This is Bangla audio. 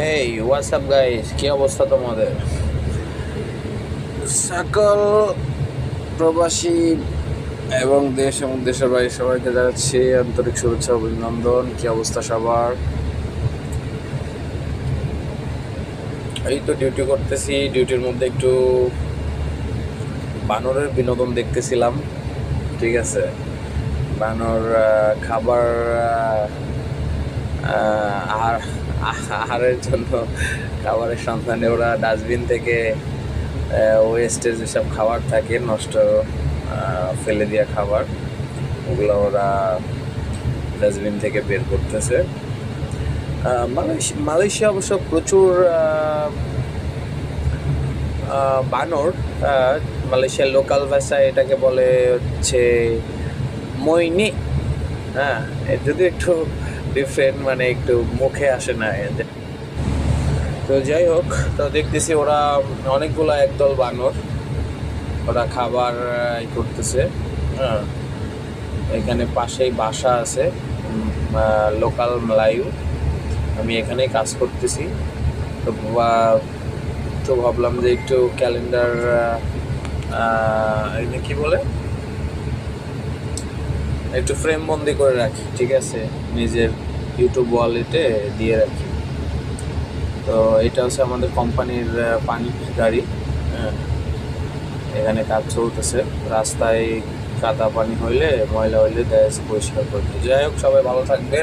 হেই হোয়াটসঅ্যাপ গাইস, কি অবস্থা তোমাদের? সকল প্রবাসী এবং দেশ এবং দেশের বাইরে সবাইকে জানাচ্ছি আন্তরিক শুভেচ্ছা অভিনন্দন। কি অবস্থা সবার? এই তো ডিউটি করতেছি, ডিউটির মধ্যে একটু বানরের বিনোদন দেখতেছিলাম। ঠিক আছে, বানর খাবার আহার আহারের জন্য খাবারের সন্ধানে ওরা ডাস্টবিন থেকে ওয়েস্টেজ যেসব খাবার থাকে, নষ্ট ফেলে দেওয়া খাবার, ওগুলো ওরা ডাস্টবিন থেকে বের করতেছে। মালয়েশিয়া অবশ্য প্রচুর বানর। মালয়েশিয়ার লোকাল ভাষায় এটাকে বলে হচ্ছে মইনি। হ্যাঁ, যদি একটু ডিফারেন্ট, মানে একটু মুখে আসে না এদের। তো যাই হোক, তো দেখতেছি ওরা অনেকগুলো একদল বানর, ওরা খাবার করতেছে। হ্যাঁ, এখানে পাশেই বাসা আছে লোকাল মালায়ু। আমি এখানেই কাজ করতেছি। তো তো ভাবলাম যে একটু ক্যালেন্ডার কি বলে, একটু ফ্রেম বন্দি করে রাখি। ঠিক আছে, নিজের ইউটিউব ওয়ালেটে দিয়ে রাখি। তো এটা হচ্ছে আমাদের কোম্পানির পানির গাড়ি। হ্যাঁ, এখানে কাজ চলতেছে। রাস্তায় কাদা পানি হইলে, ময়লা হইলে দেয় পরিষ্কার করতে। যাই হোক, সবাই ভালো থাকবেন।